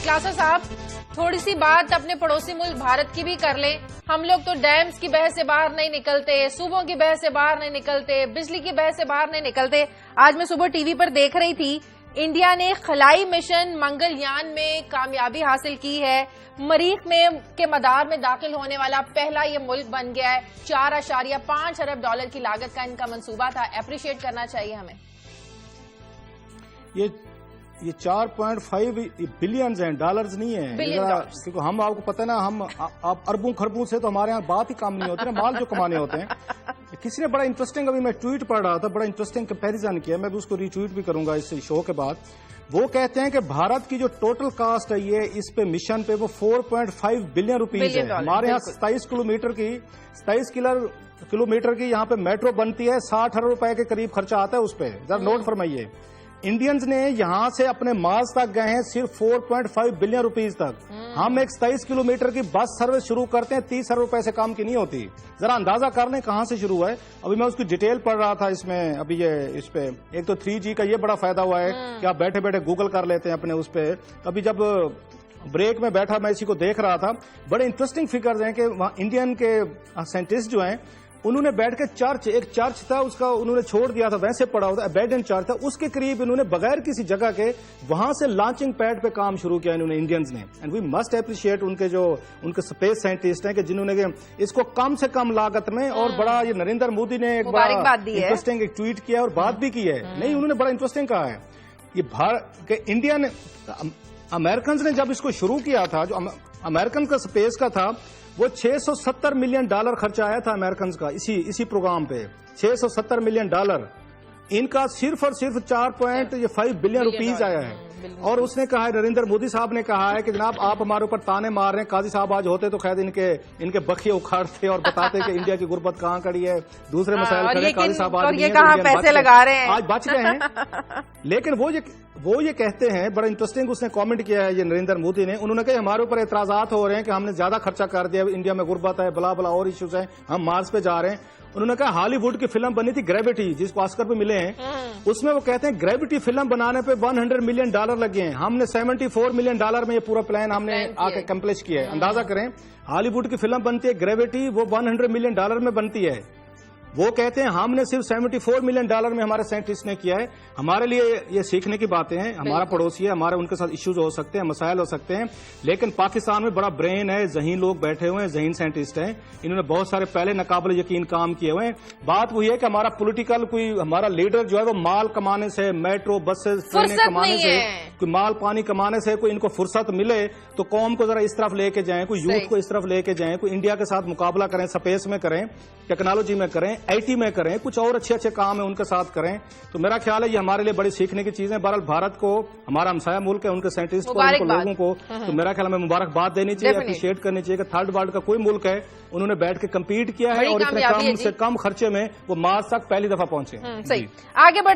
क्लासा साहब, थोड़ी सी बात अपने पड़ोसी मुल्क भारत की भी कर लें। हम लोग तो डैम्स की बहस से बाहर नहीं निकलते, सूबों की बहस से बाहर नहीं निकलते, बिजली की बहस से बाहर नहीं निकलते। आज मैं सुबह टीवी पर देख रही थी, इंडिया ने खलाई मिशन मंगलयान में कामयाबी हासिल की है। मरीख में के मदार में दाखिल होने वाला पहला ये मुल्क बन गया है। $4.5 अरब की लागत का इनका मंसूबा था। एप्रिशिएट करना चाहिए हमें। ये 4.5 बिलियन हैं, डॉलर्स नहीं है, क्योंकि हम आपको पता है ना, हम आप अरबों खरबों से तो हमारे यहाँ बात ही काम नहीं होती ना, माल जो कमाने होते हैं। किसी ने बड़ा इंटरेस्टिंग, अभी मैं ट्वीट पढ़ रहा था, बड़ा इंटरेस्टिंग कंपैरिजन किया, मैं भी उसको रीट्वीट भी करूंगा इस शो के बाद। वो कहते हैं कि भारत की जो टोटल कास्ट है ये इस पे मिशन पे वो 4.5 बिलियन रुपीज है। हमारे यहाँ 27 किलोमीटर की यहाँ पे मेट्रो बनती है, 60 अरब रुपए के करीब खर्चा आता है उस पर। जरा नोट फरमाइए, इंडियंस ने यहां से अपने मार्स तक गए हैं सिर्फ 4.5 बिलियन रुपीज तक। हम एक 27 किलोमीटर की बस सर्विस शुरू करते हैं, 30 अरब रुपए से काम की नहीं होती। जरा अंदाजा कर लें कहां से शुरू है। अभी मैं उसकी डिटेल पढ़ रहा था इसमें, अभी ये इस पे एक तो 3G का ये बड़ा फायदा हुआ है कि आप बैठे बैठे गूगल कर लेते हैं अपने उस पे। अभी जब ब्रेक में बैठा मैं इसी को देख रहा था, बड़े इंटरेस्टिंग फिगर्स हैं कि वहां इंडियन के साइंटिस्ट जो हैं उन्होंने बैठ के एक चर्च था उसका उन्होंने छोड़ दिया था, वैसे पड़ा हुआ था, अबैंडन चर्च था, उसके करीब इन्होंने बगैर किसी जगह के वहां से लॉन्चिंग पैड पे काम शुरू किया इन्होंने, इंडियंस ने। एंड वी मस्ट अप्रिशिएट उनके स्पेस साइंटिस्ट हैं कि जिन्होंने इसको कम से कम लागत में, और बड़ा ये नरेंद्र मोदी ने एक बड़ा इंटरेस्टिंग एक ट्वीट किया और बात भी की है। नहीं, उन्होंने बड़ा इंटरेस्टिंग कहा है, ये भारत के इंडियन अमेरिकन ने जब इसको शुरू किया था, जो अमेरिकन का स्पेस का था, वो $670 मिलियन खर्चा आया था अमेरिकन का इसी प्रोग्राम पे। $670 मिलियन। इनका सिर्फ और सिर्फ 4.5 बिलियन रुपीज आया है। और उसने कहा है, नरेंद्र मोदी साहब ने कहा है कि जनाब आप हमारे ऊपर ताने मार रहे हैं, काजी साहब आज होते तो खैर इनके बखिए उखाड़ते और बताते कि इंडिया की गुर्बत कहाँ खड़ी है, दूसरे मसाइल खड़े, काजी साहब आज ये कहाँ पैसे लगा रहे हैं, आज बच गए हैं। लेकिन वो ये कहते हैं, बड़ा इंटरेस्टिंग उसने कमेंट किया है ये नरेंद्र मोदी ने, उन्होंने कहा हमारे ऊपर एतराजात हो रहे हैं कि हमने ज्यादा खर्चा कर दिया, इंडिया में गुर्बत है, बला बला और इश्यूज है, हम मार्स पे जा रहे हैं। उन्होंने कहा हॉलीवुड की फिल्म बनी थी ग्रेविटी, जिसको ऑस्कर पे मिले हैं, उसमें वो कहते हैं ग्रेविटी फिल्म बनाने पे $100 मिलियन लगे हैं, हमने $74 मिलियन में ये पूरा प्लान हमने आके कंप्लीट किया है। अंदाजा करें, हॉलीवुड की फिल्म बनती है ग्रेविटी, वो $100 मिलियन में बनती है। वो कहते हैं हमने सिर्फ $74 मिलियन में हमारे साइंटिस्ट ने किया है। हमारे लिए ये सीखने की बातें हैं, हमारा पड़ोसी है, हमारे उनके साथ इश्यूज हो सकते हैं, मसाइल हो सकते हैं, लेकिन पाकिस्तान में बड़ा ब्रेन है, ज़हीन लोग बैठे हुए हैं, ज़हीन साइंटिस्ट हैं, इन्होंने बहुत सारे पहले नाकाबिल यकीन काम किए हुए हैं। बात वही है कि हमारा पॉलिटिकल कोई हमारा लीडर जो है वो माल कमाने से, मेट्रो बसेस ट्रेनें कमाने से, कोई माल पानी कमाने से कोई इनको फुर्सत मिले तो कौम को जरा इस तरफ लेके जाएं, कोई यूथ को इस तरफ लेके जाएं, कोई इंडिया के साथ मुकाबला करें, स्पेस में करें, टेक्नोलॉजी में करें, IT में करें, कुछ और अच्छे काम है उनके साथ करें। तो मेरा ख्याल है ये हमारे लिए बड़ी सीखने की चीजें। बहरहाल भारत को, हमारा हमसाया मुल्क है, उनके साइंटिस्ट को, उनको लोगों को, तो मेरा ख्याल में मुबारकबाद देनी चाहिए, अप्रिशिएट करनी चाहिए कि थर्ड वर्ल्ड का कोई मुल्क है, उन्होंने बैठ के कम्पीट किया है और इतने कम से कम खर्चे में वो मार्स तक पहली दफा पहुंचे। सही, आगे बढ़ते